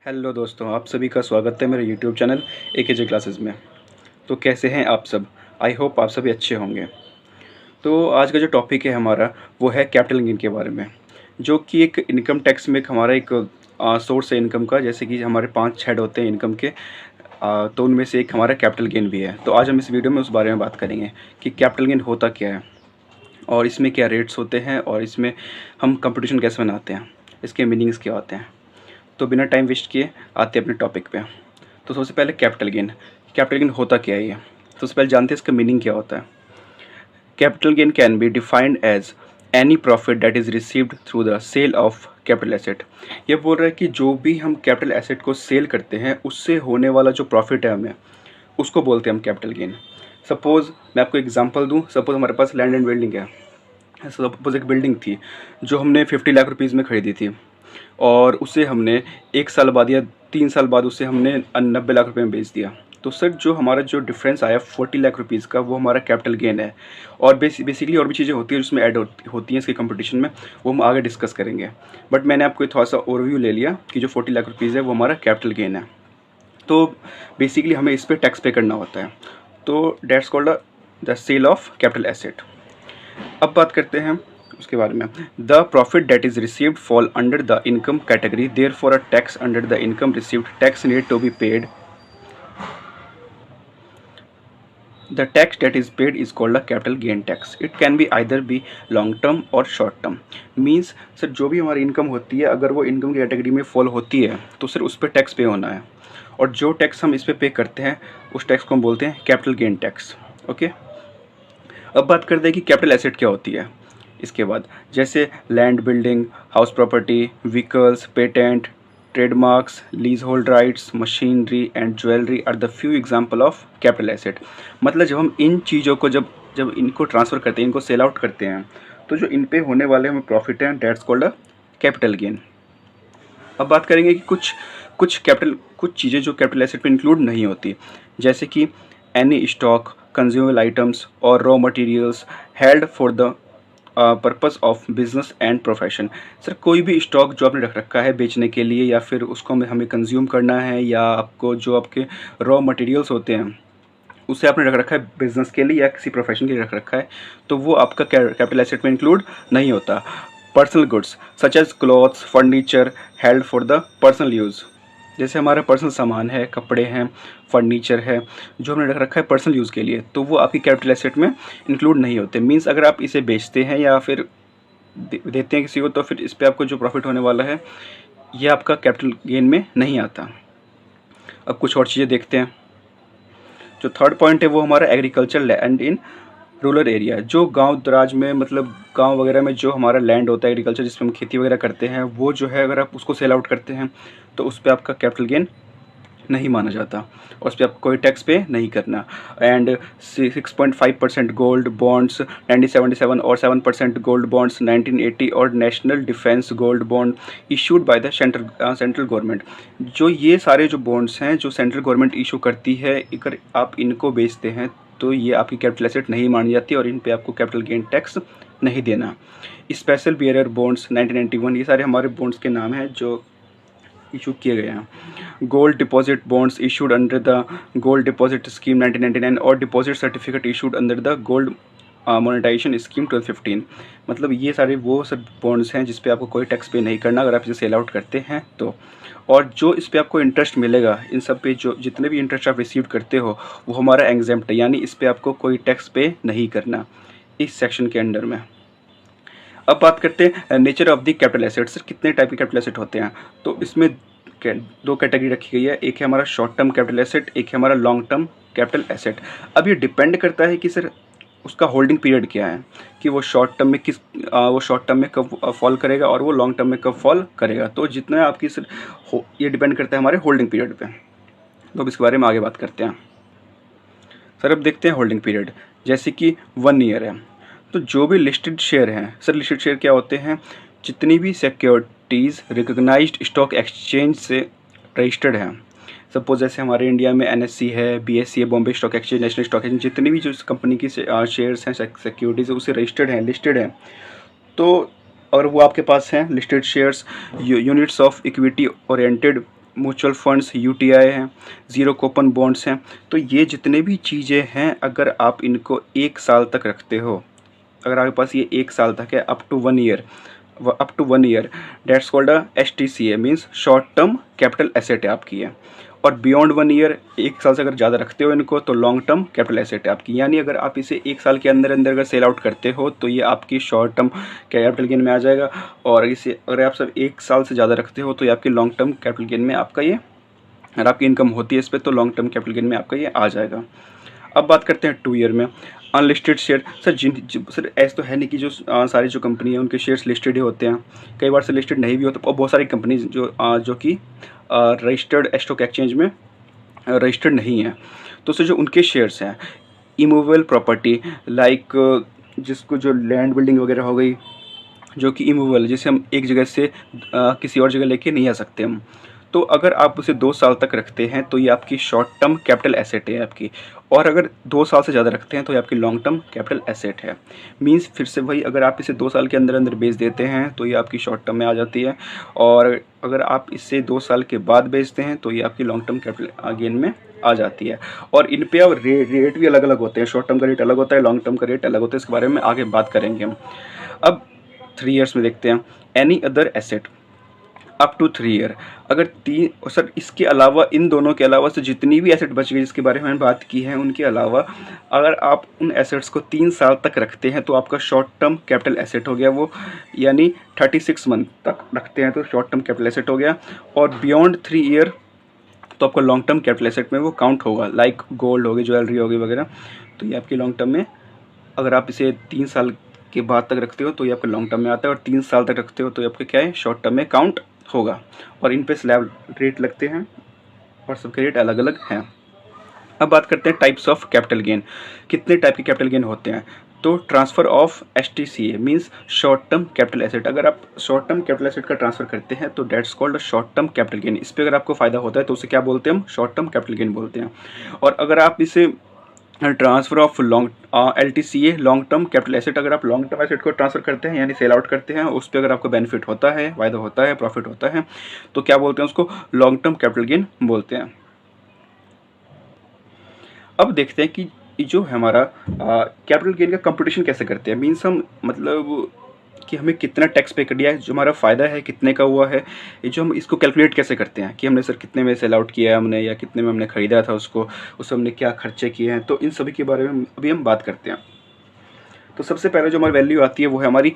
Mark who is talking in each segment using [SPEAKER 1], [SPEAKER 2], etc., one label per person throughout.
[SPEAKER 1] Hello दोस्तों, आप सभी का स्वागत है मेरे यूट्यूब चैनल AKJ क्लासेस में। तो कैसे हैं आप सब? आई होप आप सभी अच्छे होंगे। तो आज का जो टॉपिक है हमारा वो है कैपिटल गेन के बारे में, जो कि एक इनकम टैक्स में एक हमारा एक सोर्स है इनकम का। जैसे कि हमारे 5 हेड होते हैं इनकम के, तो उनमें से एक हमारा कैपिटल गेन भी है। तो आज हम इस वीडियो में उस बारे में बात करेंगे कि कैपिटल गेन होता क्या है और इसमें क्या रेट्स होते हैं और इसमें हम कंपटीशन कैसे बनाते हैं, इसके मीनिंग्स क्या होते हैं। तो बिना टाइम वेस्ट किए आते हैं अपने टॉपिक पे। तो सबसे पहले कैपिटल गेन होता क्या है ये? तो सबसे पहले जानते हैं इसका मीनिंग क्या होता है। Capital gain can be defined as any profit that is received through the sale of capital asset. ये बोल रहा है कि जो भी हम कैपिटल एसेट को सेल करते हैं उससे होने वाला जो प्रॉफिट है हमें, उसको बोलते हैं हम कैपिटल गेन। सपोज़ मैं आपको एग्जांपल दूं, सपोज़ हमारे पास लैंड एंड बिल्डिंग है। सपोज़ एक बिल्डिंग थी जो हमने 50 लाख रुपीज़ में खरीदी थी और उसे हमने 1 साल बाद या 3 साल बाद उसे हमने 90 लाख रुपए में बेच दिया। तो सर जो हमारा जो डिफरेंस आया 40 लाख रुपीज़ का, वो हमारा कैपिटल गेन है। और बेसिकली और भी चीज़ें होती हैं जिसमें ऐड होती हैं इसके कंपटीशन में, वो हम आगे डिस्कस करेंगे। बट मैंने आपको थोड़ा सा ओवरव्यू ले लिया कि जो 40 लाख रुपीज़ है वो हमारा कैपिटल गेन है। तो बेसिकली हमें इस पर टैक्स पे करना होता है। तो that's called the sale of capital asset. अब बात करते हैं उसके बारे में। The profit that is received fall under the income category, therefore a tax under the income received tax need to be paid. The tax that is paid is called a capital gain tax. It can be either be long term और short term. Means sir जो भी हमारी income होती है, अगर वो income की category में फॉल होती है तो सर उस पर टैक्स पे होना है। और जो टैक्स हम इस पर पे करते हैं उस टैक्स को हम बोलते हैं कैपिटल गेन टैक्स। ओके, अब बात करते हैं कि कैपिटल एसेट क्या होती है। इसके बाद जैसे land, building, house property, vehicles, patent, trademarks, lease hold rights, machinery and jewellery are the few example of capital asset. मतलब जब हम इन चीज़ों को जब जब इनको ट्रांसफ़र करते हैं, इनको सेल आउट करते हैं, तो जो इन पे होने वाले हमें प्रॉफिट हैं, that's called a capital gain. अब बात करेंगे कि कुछ चीज़ें जो कैपिटल एसेट में इंक्लूड नहीं होती, जैसे कि एनी स्टॉक, कंज्यूमेबल आइटम्स और raw materials held for the purpose of business and profession. Sir कोई भी स्टॉक जो आपने रख रखा है बेचने के लिए, या फिर उसको हमें कंज्यूम करना है, या आपको जो आपके रॉ मटेरियल्स होते हैं उसे आपने रख रखा है बिजनेस के लिए या किसी प्रोफेशन के लिए रख रखा है, तो वो आपका कैपिटल एसेट में इंक्लूड नहीं होता। Personal goods such as clothes, furniture held for the personal use. जैसे हमारा पर्सनल सामान है, कपड़े हैं, फर्नीचर है, जो हमने रख रखा है पर्सनल यूज़ के लिए, तो वो आपकी कैपिटल एसेट में इंक्लूड नहीं होते। मीन्स अगर आप इसे बेचते हैं या फिर देते हैं किसी को, तो फिर इस पर आपको जो प्रॉफिट होने वाला है ये आपका कैपिटल गेन में नहीं आता। अब कुछ और चीज़ें देखते हैं। जो थर्ड पॉइंट है वो हमारा agriculture land in rural area. जो गांव दराज में, मतलब गांव वगैरह में जो हमारा लैंड होता है एग्रीकल्चर, जिसमें हम खेती वगैरह करते हैं, वो जो है अगर आप उसको सेल आउट करते हैं तो उस पर आपका कैपिटल गेन नहीं माना जाता और उस पर आपको कोई टैक्स पे नहीं करना। एंड 6.5% गोल्ड बॉन्ड्स 1977 और 7% गोल्ड बॉन्ड्स 1980 और national defence gold bond issued by the central government. जो ये सारे जो बॉन्ड्स हैं जो सेंट्रल गवर्नमेंट इशू करती है, अगर आप इनको बेचते हैं तो ये आपकी कैपिटल एसेट नहीं मानी जाती और इन पे आपको कैपिटल गेन टैक्स नहीं देना। स्पेशल बियरर बॉन्ड्स 1991, ये सारे हमारे बॉन्ड्स के नाम हैं जो इशू किए गए हैं। Gold deposit bonds issued under the gold deposit scheme 1999 और deposit certificate issued under the gold monetisation scheme 2015। मतलब ये सारे वो सब बॉन्ड्स हैं जिस पे आपको कोई टैक्स पे नहीं करना अगर आप इसे सेल आउट करते हैं तो। और जो इस पे आपको इंटरेस्ट मिलेगा, इन सब पे जो जितने भी इंटरेस्ट आप रिसीव करते हो वो हमारा एग्जेम्प्ट है, यानी इस पे आपको कोई टैक्स पे नहीं करना इस सेक्शन के अंडर में। अब बात करते हैं nature of the capital asset. Sir कितने टाइप के कैपिटल एसेट होते हैं? तो इसमें दो कैटेगरी रखी गई है, एक है हमारा शॉर्ट टर्म कैपिटल एसेट, एक है हमारा लॉन्ग टर्म कैपिटल एसेट। अब ये डिपेंड करता है कि सर उसका होल्डिंग पीरियड क्या है, कि वो शॉर्ट टर्म में वो शॉर्ट टर्म में कब फॉल करेगा और वो लॉन्ग टर्म में कब फॉल करेगा। तो जितना आपकी सर ये डिपेंड करता है हमारे होल्डिंग पीरियड पे। तो अब इसके बारे में आगे बात करते हैं। सर अब देखते हैं होल्डिंग पीरियड, जैसे कि 1 ईयर है। तो जो भी लिस्टेड शेयर हैं, सर लिस्टेड शेयर क्या होते हैं? जितनी भी सिक्योरिटीज़ रिकॉग्नाइज्ड स्टॉक एक्सचेंज से रजिस्टर्ड हैं। सपोज जैसे हमारे इंडिया में NSE है, BSE है, Bombay stock exchange, national stock exchange, जितनी भी जो इस कंपनी की शेयर्स हैं, सिक्योरिटीज़ उसे रजिस्टर्ड हैं, लिस्टेड हैं। तो और वो आपके पास हैं listed shares, units of equity oriented mutual funds, UTI हैं, ज़ीरो कूपन बॉन्ड्स हैं। तो ये जितने भी चीज़ें हैं, अगर आप इनको 1 साल तक रखते हो, अगर आपके पास ये 1 साल तक है, up to 1 year, that's called STCA, means short term capital asset है आपकी है। और बियॉन्ड 1 ईयर, 1 साल से अगर ज़्यादा रखते हो इनको, तो लॉन्ग टर्म कैपिटल एसेट है आपकी। यानी अगर आप इसे 1 साल के अंदर अंदर अगर सेल आउट करते हो तो ये आपकी शॉर्ट टर्म कैपिटल गेन में आ जाएगा। और इसे अगर आप सब 1 साल से ज़्यादा रखते हो तो ये आपकी लॉन्ग टर्म कैपिटल गेन में आपका ये, अगर आपकी इनकम होती है इस पर, तो लॉन्ग टर्म कैपिटल गेन में आपका ये आ जाएगा। अब बात करते हैं 2 ईयर में। अनलिस्टेड शेयर, सर सर ऐसा तो है नहीं कि जो सारी जो कंपनी है उनके शेयर्स लिस्टेड ही होते हैं, कई बार से लिस्टेड नहीं भी होते। और बहुत सारी कंपनी जो कि रजिस्टर्ड स्टॉक एक्सचेंज में रजिस्टर्ड नहीं है। तो सर जो उनके शेयर्स हैं, इमूवेबल प्रॉपर्टी लाइक जिसको जो लैंड बिल्डिंग वगैरह हो गई, जो कि इमूवेबल, जिसे हम एक जगह से किसी और जगह लेके नहीं आ सकते हम, तो अगर आप उसे 2 साल तक रखते हैं तो ये आपकी शॉर्ट टर्म कैपिटल एसेट है आपकी। और अगर 2 साल से ज़्यादा रखते हैं तो ये आपकी लॉन्ग टर्म कैपिटल एसेट है। मींस फिर से वही, अगर आप इसे 2 साल के अंदर अंदर बेच देते हैं तो ये आपकी शॉर्ट टर्म में आ जाती है। और अगर आप इसे 2 साल के बाद बेचते हैं तो ये आपकी लॉन्ग टर्म कैपिटल गेन में आ जाती है। और इन पे अब रेट भी अलग अलग होते हैं, शॉर्ट टर्म का रेट अलग होता है, लॉन्ग टर्म का रेट अलग होता है। इसके बारे में आगे बात करेंगे हम। अब 3 ईयर्स में देखते हैं। Any other asset up to 3 year, अगर 3, सर इसके अलावा, इन दोनों के अलावा से जितनी भी एसेट बच गई जिसके बारे में मैंने बात की है, उनके अलावा अगर आप उन एसेट्स को 3 साल तक रखते हैं तो आपका शॉर्ट टर्म कैपिटल एसेट हो गया वो, यानी 36 मंथ तक रखते हैं तो शॉर्ट टर्म कैपिटल एसेट हो गया। और बियॉन्ड 3 ईयर तो आपका लॉन्ग टर्म कैपिटल एसेट में वो काउंट होगा, लाइक गोल्ड होगी, ज्वेलरी होगी वगैरह। तो ये आपकी लॉन्ग टर्म में, अगर आप इसे 3 साल के बाद तक रखते हो तो ये आपका लॉन्ग टर्म में आता है, और 3 साल तक रखते हो तो ये आपके क्या है, शॉर्ट टर्म में काउंट होगा। और इन पे स्लैब रेट लगते हैं और सबके रेट अलग अलग हैं। अब बात करते हैं टाइप्स ऑफ कैपिटल गेन, कितने टाइप के कैपिटल गेन होते हैं। तो transfer of STCA means short term capital asset, अगर आप शॉर्ट टर्म कैपिटल एसेट का ट्रांसफ़र करते हैं तो that's called short term capital gain. इस पर अगर आपको फ़ायदा होता है तो उसे क्या बोलते हैं हम, शॉर्ट टर्म कैपिटल गेन बोलते हैं। और अगर आप इसे transfer of long LTCA long term capital asset, अगर आप लॉन्ग टर्म एसेट को ट्रांसफ़र करते हैं यानी सेल आउट करते हैं, उस पर अगर आपको बेनिफिट होता है, फ़ायदा होता है, प्रॉफिट होता है, तो क्या बोलते हैं उसको, लॉन्ग टर्म कैपिटल गेन बोलते हैं। अब देखते हैं कि जो हमारा कैपिटल गेन का कंपटीशन कैसे करते हैं। मीन्स हम, मतलब कि हमें कितना टैक्स पे कर दिया है, जो हमारा फ़ायदा है कितने का हुआ है, ये जो हम इसको कैलकुलेट कैसे करते हैं कि हमने सर कितने में सेल आउट किया है हमने, या कितने में हमने ख़रीदा था उसको, उससे हमने क्या खर्चे किए हैं। तो इन सभी के बारे में अभी हम बात करते हैं। तो सबसे पहले जो हमारी वैल्यू आती है वो है हमारी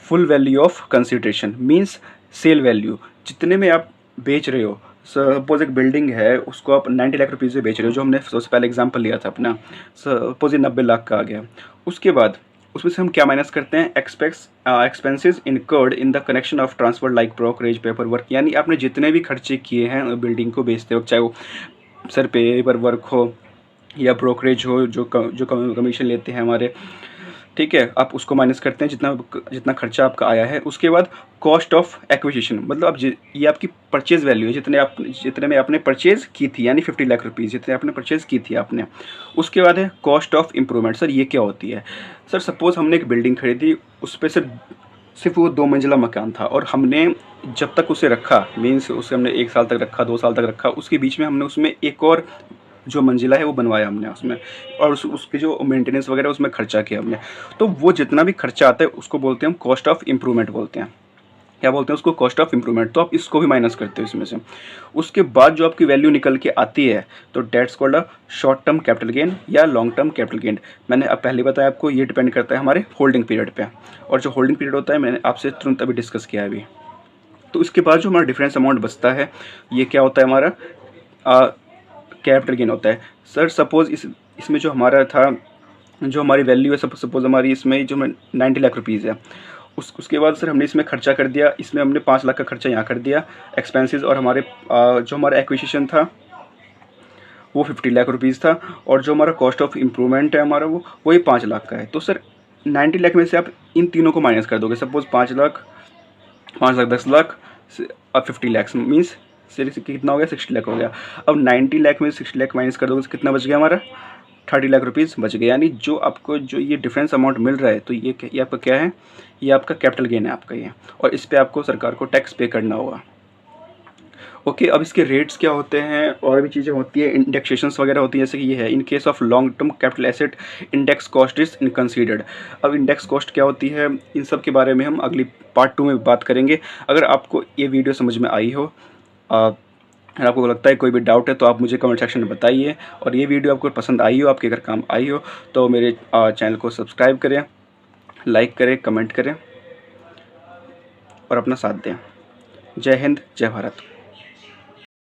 [SPEAKER 1] full value of consideration, means sale value, जितने में आप बेच रहे हो। सपोज एक बिल्डिंग है, उसको आप 90 लाख रुपीज़ में बेच रहे हो, जो हमने सबसे पहले एग्जांपल लिया था अपना, सपोज ये 90 लाख का आ गया। उसके बाद उसमें से हम क्या माइनस करते हैं, expenses incurred in the connection of transfer like brokerage, paper work, यानी आपने जितने भी खर्चे किए हैं बिल्डिंग को बेचते वक्त, चाहे वो सर पेपर वर्क हो या ब्रोकरेज हो, जो कमीशन लेते हैं हमारे, ठीक है, आप उसको माइनस करते हैं जितना खर्चा आपका आया है। उसके बाद कॉस्ट ऑफ एक्विजिशन, मतलब आप ये आपकी परचेज़ वैल्यू है, जितने में आपने परचेज़ की थी, यानी 50 लाख रुपीज़ जितने आपने परचेज़ की थी आपने। उसके बाद है कॉस्ट ऑफ इम्प्रूवमेंट। सर ये क्या होती है, सर सपोज़ हमने एक बिल्डिंग खरीदी, उस पर सिर्फ वो 2 मंजिला मकान था, और हमने जब तक उसे रखा, मीन्स उसे हमने 1 साल तक रखा, 2 साल तक रखा, उसके बीच में हमने उसमें एक और जो मंजिला है वो बनवाया हमने उसमें, और उसकी जो मेंटेनेंस वगैरह उसमें खर्चा किया हमने। तो वो जितना भी खर्चा आता है उसको बोलते हैं हम कॉस्ट ऑफ इम्प्रूवमेंट बोलते हैं। क्या बोलते हैं उसको, कॉस्ट ऑफ इम्प्रूवमेंट। तो आप इसको भी माइनस करते हो इसमें से। उसके बाद जो आपकी वैल्यू निकल के आती है तो that's called a short term capital gain या लॉन्ग टर्म कैपिटल गेन। मैंने अब पहले बताया आपको, ये डिपेंड करता है हमारे होल्डिंग पीरियड पे, और जो होल्डिंग पीरियड होता है मैंने आपसे तुरंत अभी डिस्कस किया है अभी। तो इसके बाद जो हमारा डिफरेंस अमाउंट बचता है, ये क्या होता है, हमारा कैपिटल गेन होता है। सर सपोज़ इसमें जो हमारा था, जो हमारी वैल्यू है, सपोज़ हमारी इसमें जो 90 लाख रुपीज़ है, उसके बाद सर हमने इसमें खर्चा कर दिया, इसमें हमने 5 लाख का खर्चा यहाँ कर दिया एक्सपेंसेस, और हमारे जो हमारा एक्विजिशन था वो 50 लाख रुपीज़ था, और जो हमारा कॉस्ट ऑफ इम्प्रूवमेंट है हमारा वही 5 लाख का है। तो सर 90 लाख में से आप इन तीनों को माइनस कर दोगे। सपोज़ 5 लाख, 10 लाख, अब 50 लाख, मीन्स कितना हो गया, 60 लाख हो गया। अब 90 लाख में 60 लाख माइनस कर दोगे तो कितना बच गया हमारा, 30 लाख रुपीज़ बच गया। यानी जो आपको जो ये डिफरेंस अमाउंट मिल रहा है, तो ये आपका क्या है, ये आपका कैपिटल गेन है आपका ये, और इस पर आपको सरकार को टैक्स पे करना होगा। ओके, अब इसके रेट्स क्या होते हैं और भी चीज़ें होती है, इंडेक्सेशंस वगैरह होती है, जैसे कि ये है, in case of long term capital asset index cost is unconsidered. अब इंडेक्स कॉस्ट क्या होती है, इन सब के बारे में हम अगली पार्ट 2 में बात करेंगे। अगर आपको ये वीडियो समझ में आई हो, अगर आपको लगता है कोई भी डाउट है तो आप मुझे कमेंट सेक्शन में बताइए, और ये वीडियो आपको पसंद आई हो, आपके घर काम आई हो, तो मेरे चैनल को सब्सक्राइब करें, लाइक करें, कमेंट करें और अपना साथ दें। जय हिंद, जय भारत।